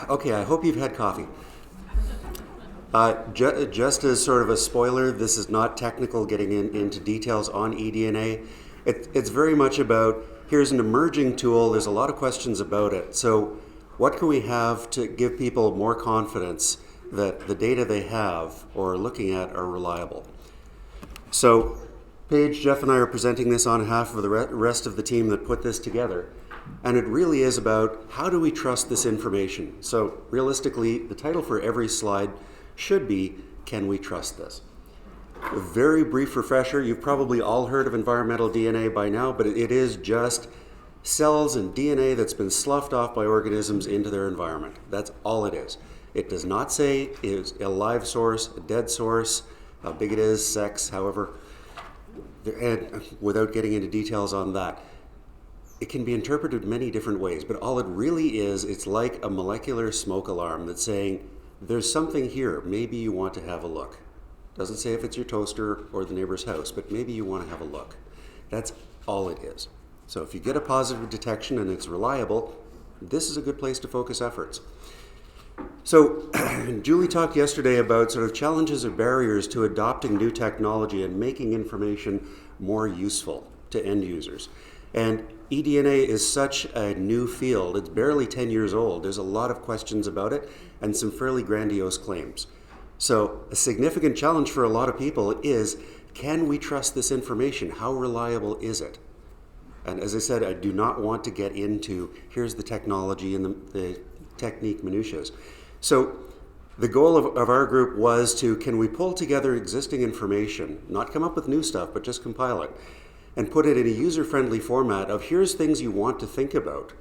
Okay, I hope you've had coffee. Just as sort of a spoiler, this is not technical, getting into details on eDNA. It's very much about, here's an emerging tool, there's a lot of questions about it. So what can we have to give people more confidence that the data they have or are looking at are reliable? So Paige, Jeff, and I are presenting this on behalf of the rest of the team that put this together. And it really is about, how do we trust this information? So realistically, the title for every slide should be, can we trust this? A very brief refresher, you've probably all heard of environmental DNA by now, but it is just cells and DNA that's been sloughed off by organisms into their environment. That's all it is. It does not say it's a live source, a dead source, how big it is, sex, however, and without getting into details on that. It can be interpreted many different ways, but all it really is, it's like a molecular smoke alarm that's saying, there's something here, maybe you want to have a look. Doesn't say if it's your toaster or the neighbor's house, but maybe you want to have a look. That's all it is. So if you get a positive detection and it's reliable, this is a good place to focus efforts. So Julie talked yesterday about sort of challenges or barriers to adopting new technology and making information more useful to end users. And eDNA is such a new field. It's barely 10 years old. There's a lot of questions about it and some fairly grandiose claims. So a significant challenge for a lot of people is, can we trust this information? How reliable is it? And as I said, I do not want to get into, here's the technology and the technique minutiae. So the goal of our group was to, can we pull together existing information, not come up with new stuff, but just compile it, and put it in a user-friendly format of, here's things you want to think about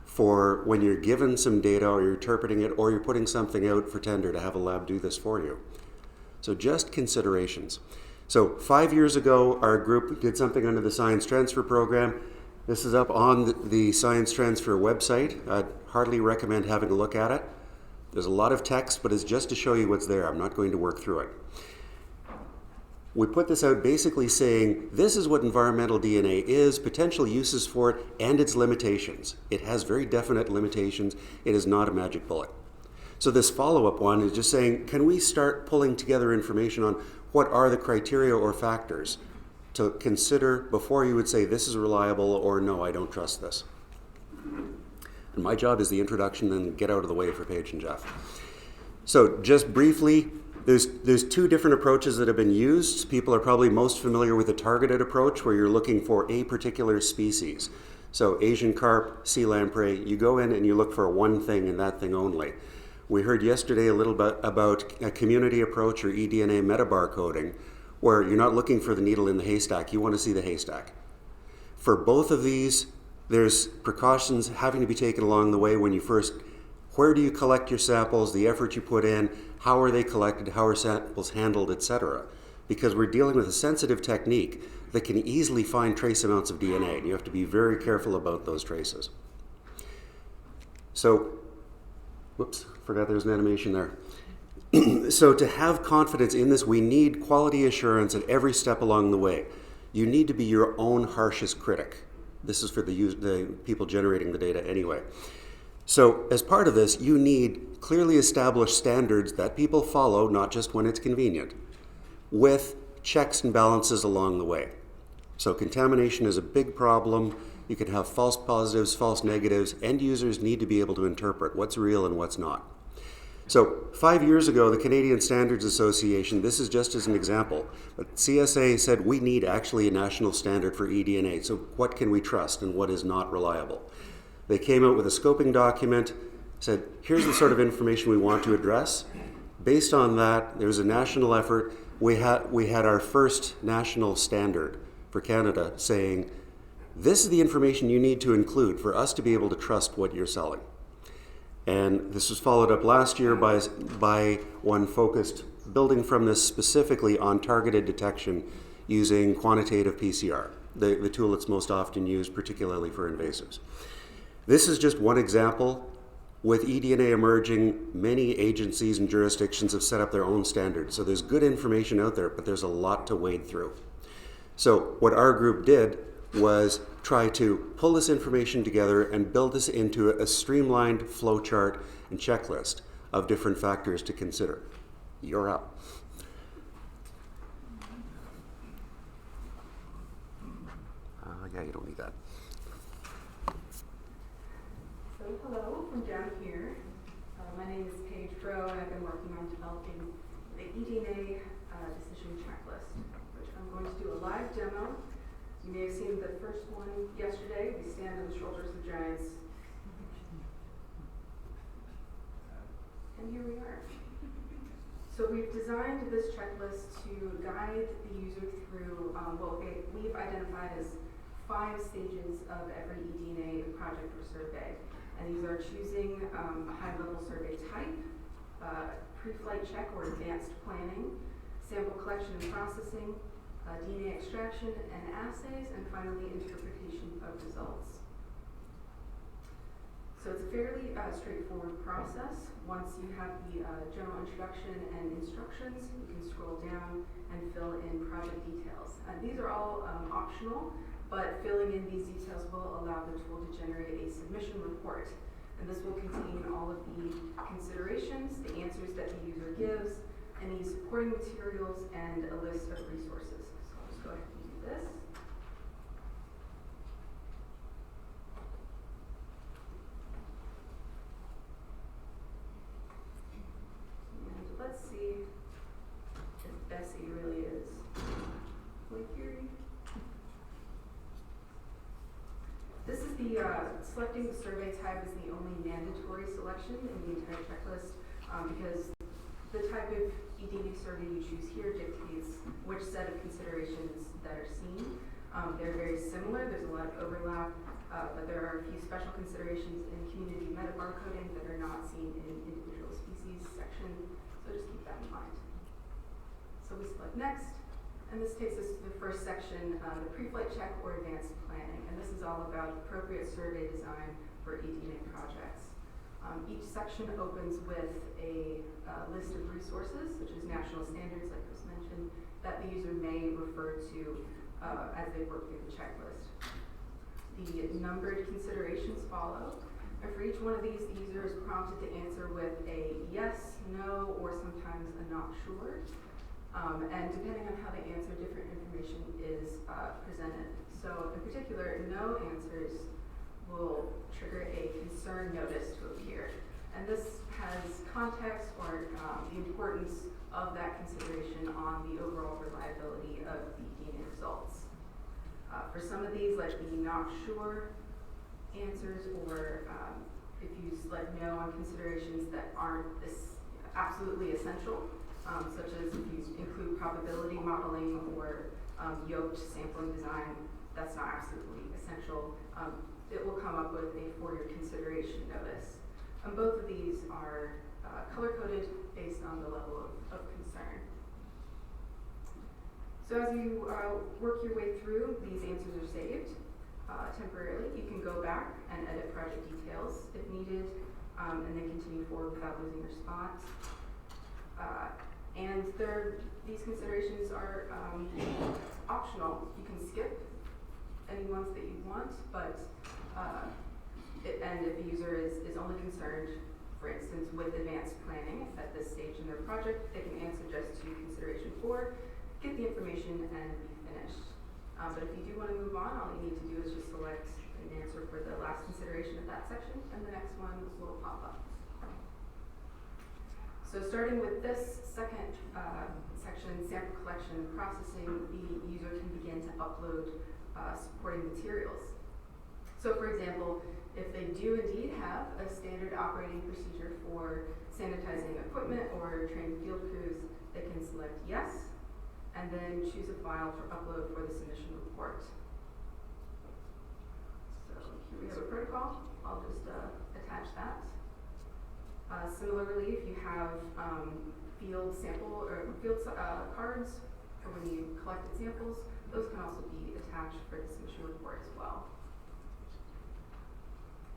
for when you're given some data or you're interpreting it or you're putting something out for tender to have a lab do this for you. So just considerations. So 5 years ago, our group did something under the Science Transfer Program. This is up on the Science Transfer website. I'd hardly recommend having a look at it. There's a lot of text, but it's just to show you what's there. I'm not going to work through it. We put this out basically saying, this is what environmental DNA is, potential uses for it, and its limitations. It has very definite limitations. It is not a magic bullet. So this follow-up one is just saying, can we start pulling together information on what are the criteria or factors to consider before you would say, this is reliable, or no, I don't trust this. And my job is the introduction, and get out of the way for Paige and Jeff. So just briefly, there's two different approaches that have been used. People are probably most familiar with the targeted approach, where you're looking for a particular species. So Asian carp, sea lamprey, you go in and you look for one thing and that thing only. We heard yesterday a little bit about a community approach or eDNA metabarcoding, where you're not looking for the needle in the haystack, you want to see the haystack. For both of these, there's precautions having to be taken along the way when you first, where do you collect your samples, the effort you put in, how are they collected, how are samples handled, etc. Because we're dealing with a sensitive technique that can easily find trace amounts of DNA, and you have to be very careful about those traces. So, whoops, forgot there was an animation there. So to have confidence in this, we need quality assurance at every step along the way. You need to be your own harshest critic. This is for the people generating the data anyway. So as part of this, you need clearly established standards that people follow, not just when it's convenient, with checks and balances along the way. So contamination is a big problem. You can have false positives, false negatives. End users need to be able to interpret what's real and what's not. So 5 years ago, the Canadian Standards Association, this is just as an example, but CSA said we need actually a national standard for eDNA. So what can we trust and what is not reliable? They came out with a scoping document, said, here's the sort of information we want to address. Based on that, there was a national effort. We had our first national standard for Canada saying, this is the information you need to include for us to be able to trust what you're selling. And this was followed up last year by one focused, building from this specifically on targeted detection using quantitative PCR, the tool that's most often used, particularly for invasives. This is just one example. With eDNA emerging, many agencies and jurisdictions have set up their own standards. So there's good information out there, but there's a lot to wade through. So what our group did was try to pull this information together and build this into a streamlined flowchart and checklist of different factors to consider. You're up. Yeah, you don't need that. So hello from down here. My name is Paige Rowe, and I've been working on developing the eDNA decision checklist, which I'm going to do a live demo. You may have seen the first one yesterday. We stand on the shoulders of giants. And here we are. So we've designed this checklist to guide the user through what we've identified as 5 stages of every eDNA project or survey. And these are choosing a high-level survey type, pre-flight check or advanced planning, sample collection and processing, DNA extraction and assays, and finally interpretation of results. So it's a fairly straightforward process. Once you have the general introduction and instructions, you can scroll down and fill in project details. These are all optional, but filling in these details will allow the tool to generate a submission report. And this will contain all of the considerations, the answers that the user gives, any supporting materials, and a list of resources. So I'll just go ahead and do this. And let's see if Bessie really is Mercury. This is the, selecting the survey type is the only mandatory selection in the entire checklist because the type of eDNA survey you choose here dictates which set of considerations that are seen. They're very similar, there's a lot of overlap, but there are a few special considerations in community metabarcoding that are not seen in individual species section, so just keep that in mind. So we select next. And this takes us to the first section, the pre-flight check or advanced planning. And this is all about appropriate survey design for eDNA projects. Each section opens with a list of resources, such as national standards, like was mentioned, that the user may refer to as they work through the checklist. The numbered considerations follow. And for each one of these, the user is prompted to answer with a yes, no, or sometimes a not sure. And depending on how they answer, different information is presented. So in particular, no answers will trigger a concern notice to appear. And this has context or the importance of that consideration on the overall reliability of the DNA results. For some of these, like the not sure answers, or if you select no on considerations that aren't absolutely essential, such as if you include probability modeling or yoked sampling design, that's not absolutely essential. It will come up with a for your consideration notice. And both of these are color-coded based on the level of concern. So as you work your way through, these answers are saved temporarily. You can go back and edit project details if needed, and then continue forward without losing your spot. And these considerations are optional. You can skip any ones that you want, but and if the user is only concerned, for instance, with advanced planning at this stage in their project, they can answer just to consideration 4, get the information, and be finished. But if you do want to move on, all you need to do is just select an answer for the last consideration of that section, and the next one will pop up. So starting with this second section, sample collection and processing, the user can begin to upload supporting materials. So for example, if they do indeed have a standard operating procedure for sanitizing equipment or trained field crews, they can select yes, and then choose a file for upload for the submission report. So here we have a protocol. I'll just attach that. Similarly, if you have field sample or field cards for when you collected samples, those can also be attached for the submission report as well.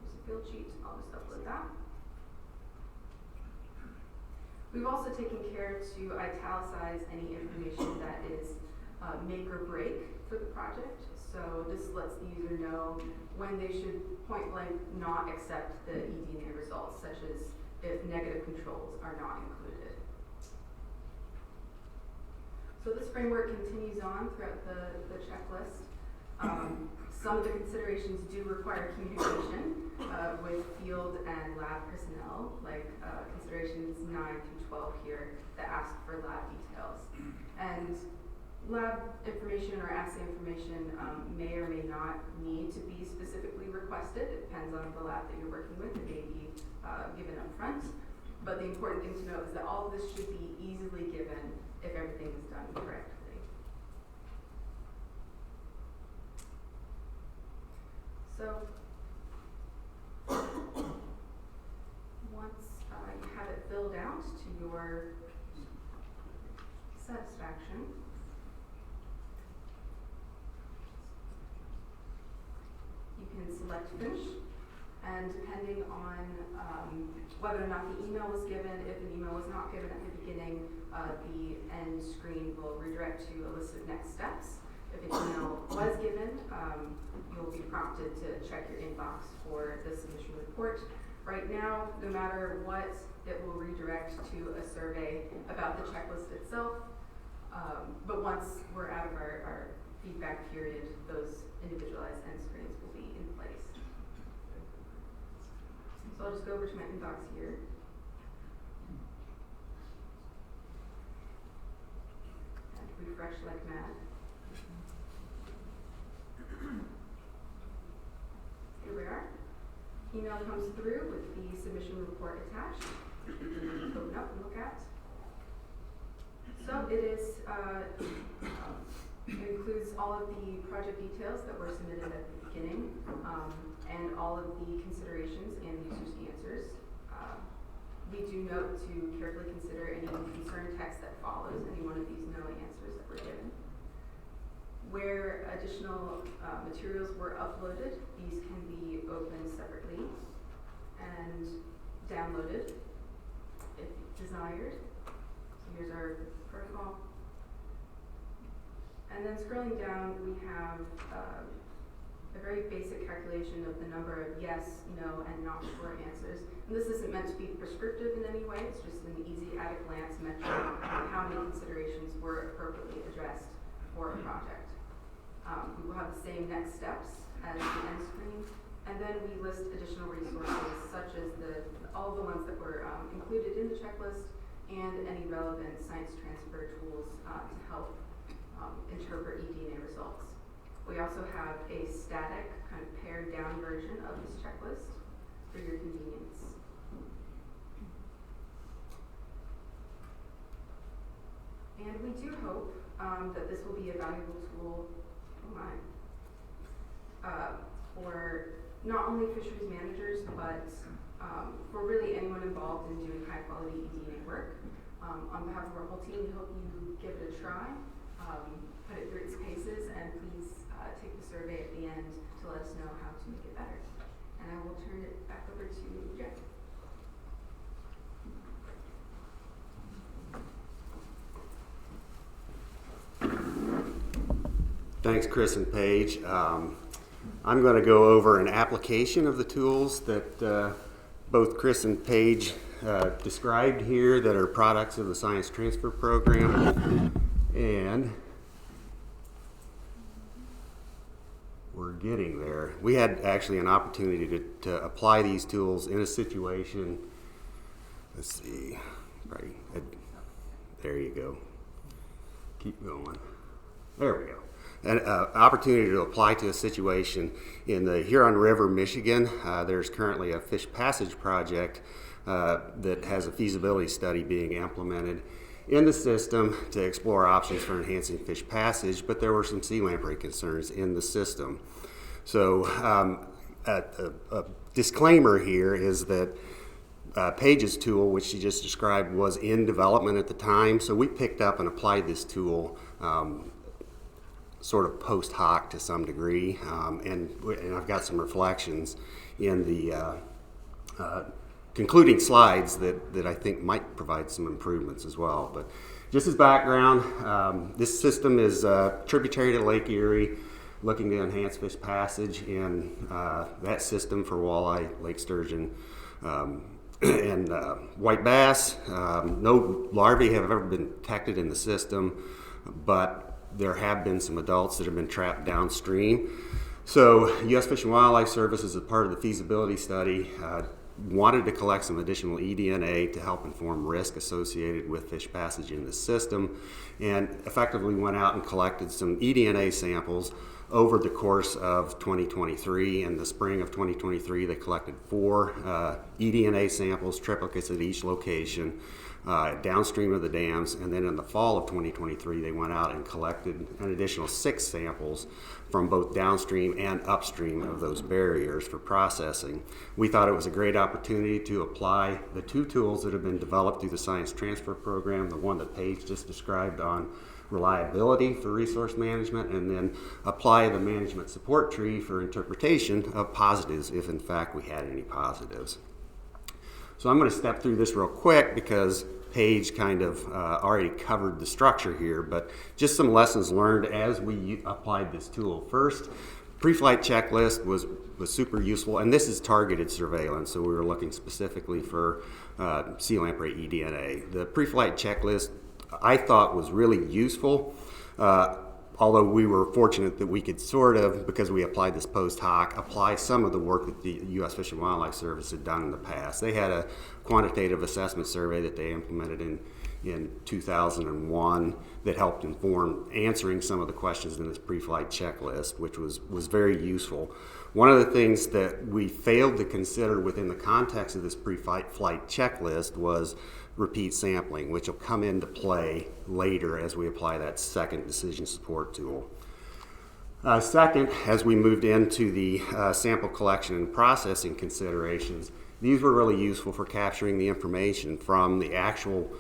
Here's a field sheet. I'll just upload that. We've also taken care to italicize any information that is make or break for the project. So this lets the user know when they should point blank not accept the eDNA results, such as if negative controls are not included. So this framework continues on throughout the checklist. Some of the considerations do require communication with field and lab personnel, like considerations 9 through 12 here that ask for lab details. And lab information or assay information may or may not need to be specifically requested. It depends on the lab that you're working with. It may be given up front. But the important thing to know is that all of this should be easily given if everything is done correctly. So once you have it filled out to your satisfaction, you can select finish, and depending on whether or not the email was given, if an email was not given at the beginning, the end screen will redirect to a list of next steps. If an email was given, you'll be prompted to check your inbox for the submission report. Right now, no matter what, it will redirect to a survey about the checklist itself. But once we're out of our feedback period, those individualized end screens will be in place. So I'll just go over to my inbox here. And refresh like mad. Here we are. Email comes through with the submission report attached. Open up and look at. So it is. It includes all of the project details that were submitted at the beginning, and all of the considerations and users' answers. We do note to carefully consider any concern text that follows any one of these no answers that were given. Where additional materials were uploaded, these can be opened separately and downloaded if desired. So here's our protocol. And then scrolling down, we have a very basic calculation of the number of yes, no, and not sure answers. And this isn't meant to be prescriptive in any way, it's just an easy at-a-glance metric of how many considerations were appropriately addressed for a project. We will have the same next steps as the end screen, and then we list additional resources such as all the ones that were included in the checklist and any relevant science transfer tools to help interpret eDNA results. We also have a static, kind of pared down version of this checklist for your convenience. And we do hope that this will be a valuable tool for not only fisheries managers, but for really anyone involved in doing high quality eDNA work. On behalf of our whole team, we hope you give it a try, put it through its paces, and please take the survey at the end to let us know how to make it better. And I will turn it back over to Jeff. Thanks, Chris and Paige. I'm going to go over an application of the tools that both Chris and Paige described here that are products of the Science Transfer Program. And we're getting there. We had actually an opportunity to apply these tools in a situation. Let's see. Right. There you go. Keep going. There we go. An opportunity to apply to a situation in the Huron River, Michigan. There's currently a fish passage project that has a feasibility study being implemented in the system to explore options for enhancing fish passage, but there were some sea lamprey concerns in the system. So a disclaimer here is that Paige's tool, which she just described, was in development at the time, so we picked up and applied this tool sort of post hoc to some degree, and I've got some reflections in the concluding slides that I think might provide some improvements as well. But just as background, this system is tributary to Lake Erie, looking to enhance fish passage in that system for walleye, lake sturgeon, and white bass. No larvae have ever been detected in the system, but there have been some adults that have been trapped downstream. So U.S. Fish and Wildlife Service, as a part of the feasibility study, wanted to collect some additional eDNA to help inform risk associated with fish passage in the system, and effectively went out and collected some eDNA samples over the course of 2023. In the spring of 2023, they collected 4 eDNA samples, triplicates at each location, downstream of the dams, and then in the fall of 2023, they went out and collected an additional 6 samples from both downstream and upstream of those barriers for processing. We thought it was a great opportunity to apply the 2 tools that have been developed through the Science Transfer Program, the one that Paige just described on reliability for resource management, and then apply the management support tree for interpretation of positives, if in fact we had any positives. So I'm going to step through this real quick because Paige kind of already covered the structure here, but just some lessons learned as we applied this tool. First, pre-flight checklist was super useful, and this is targeted surveillance, so we were looking specifically for sea lamprey eDNA. The pre-flight checklist I thought was really useful, although we were fortunate that we could sort of, because we applied this post hoc, apply some of the work that the U.S. Fish and Wildlife Service had done in the past. They had a quantitative assessment survey that they implemented in 2001 that helped inform answering some of the questions in this pre-flight checklist, which was very useful. One of the things that we failed to consider within the context of this pre-flight checklist was repeat sampling, which will come into play later as we apply that second decision support tool. Second, as we moved into the sample collection and processing considerations, these were really useful for capturing the information from the actual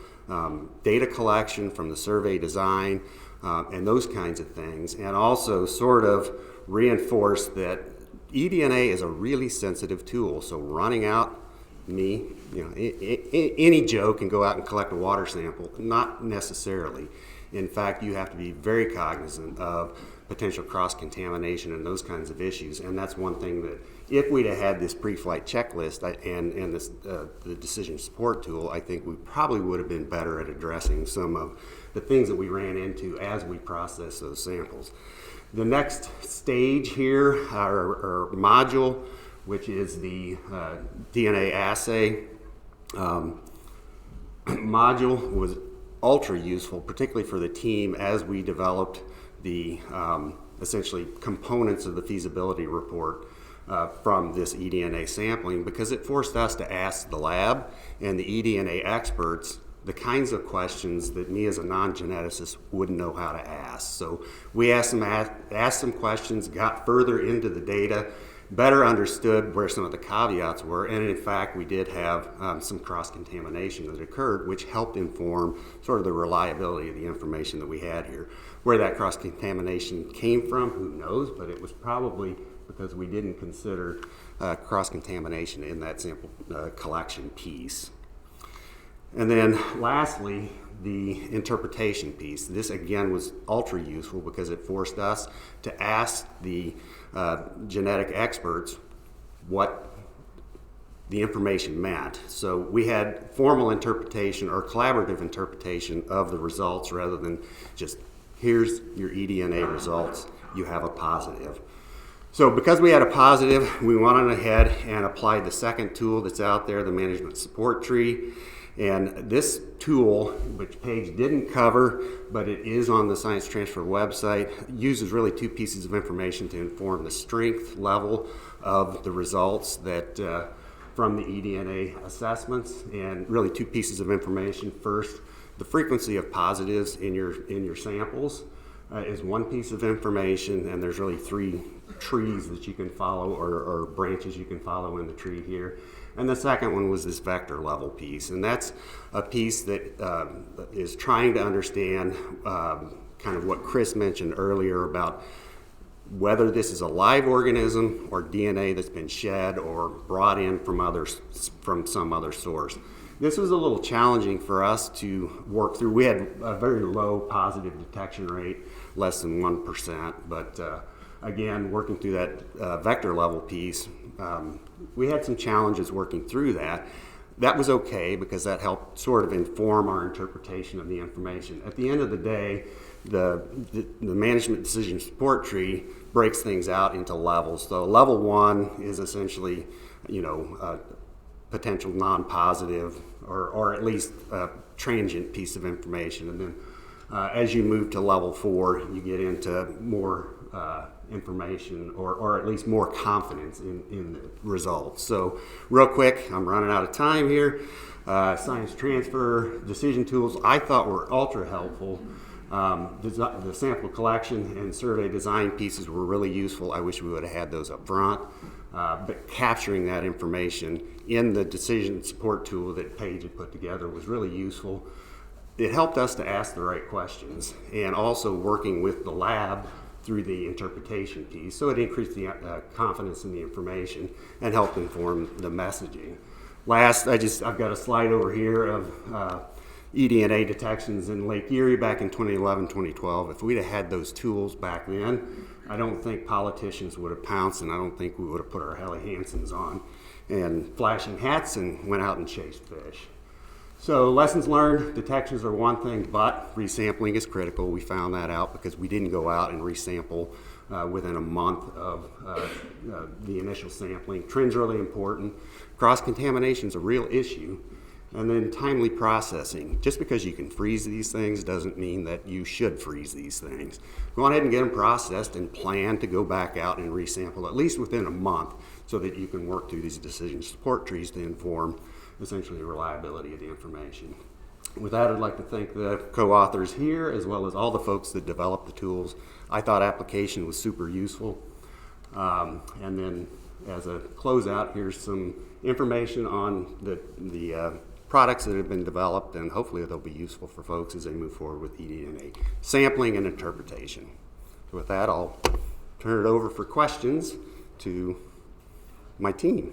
data collection, from the survey design, and those kinds of things, and also sort of reinforce that eDNA is a really sensitive tool. So running out any Joe can go out and collect a water sample. Not necessarily. In fact, you have to be very cognizant of potential cross-contamination and those kinds of issues. And that's one thing that if we'd have had this pre-flight checklist and this, the decision support tool, I think we probably would have been better at addressing some of the things that we ran into as we processed those samples. The next stage here, or module, which is the DNA assay module, was ultra useful, particularly for the team as we developed the essentially components of the feasibility report from this eDNA sampling, because it forced us to ask the lab and the eDNA experts the kinds of questions that me as a non-geneticist wouldn't know how to ask. So we asked some questions, got further into the data, better understood where some of the caveats were, and in fact we did have some cross-contamination that occurred, which helped inform sort of the reliability of the information that we had here. Where that cross-contamination came from, who knows, but it was probably because we didn't consider cross-contamination in that sample collection piece. And then lastly, the interpretation piece. This again was ultra useful because it forced us to ask the genetic experts what the information meant. So we had formal interpretation or collaborative interpretation of the results rather than just, here's your eDNA results, you have a positive. So because we had a positive, we went on ahead and applied the second tool that's out there, the management support tree. And this tool, which Paige didn't cover, but it is on the Science Transfer website, uses really 2 pieces of information to inform the strength level of the results that from the eDNA assessments, and really 2 pieces of information. First, the frequency of positives in your samples is one piece of information, and there's really 3 trees that you can follow, or branches you can follow in the tree here. And the second one was this vector level piece, and that's a piece that is trying to understand kind of what Chris mentioned earlier about whether this is a live organism or DNA that's been shed or brought in from some other source. This was a little challenging for us to work through. We had a very low positive detection rate, less than 1%, but again, working through that vector level piece, we had some challenges working through that. That was okay because that helped sort of inform our interpretation of the information. At the end of the day, the management decision support tree breaks things out into levels. So level 1 is essentially, potential non-positive or at least a transient piece of information. And then as you move to level 4, you get into more information or at least more confidence in the results. So real quick, I'm running out of time here. Science transfer, decision tools, I thought were ultra helpful. The sample collection and survey design pieces were really useful. I wish we would have had those up front. But capturing that information in the decision support tool that Paige had put together was really useful. It helped us to ask the right questions, and also working with the lab through the interpretation piece. So it increased the confidence in the information and helped inform the messaging. Last, I've got a slide over here of eDNA detections in Lake Erie back in 2011, 2012. If we'd have had those tools back then, I don't think politicians would have pounced, and I don't think we would have put our Helly Hansens on and flashing hats and went out and chased fish. So lessons learned, detections are one thing, but resampling is critical. We found that out because we didn't go out and resample within a month of the initial sampling. Trends are really important. Cross-contamination is a real issue. And then timely processing. Just because you can freeze these things doesn't mean that you should freeze these things. Go ahead and get them processed and plan to go back out and resample at least within a month so that you can work through these decision support trees to inform essentially the reliability of the information. With that, I'd like to thank the co-authors here as well as all the folks that developed the tools. I thought application was super useful. And then as a closeout, here's some information on the products that have been developed, and hopefully they'll be useful for folks as they move forward with eDNA sampling and interpretation. So with that, I'll turn it over for questions to my team.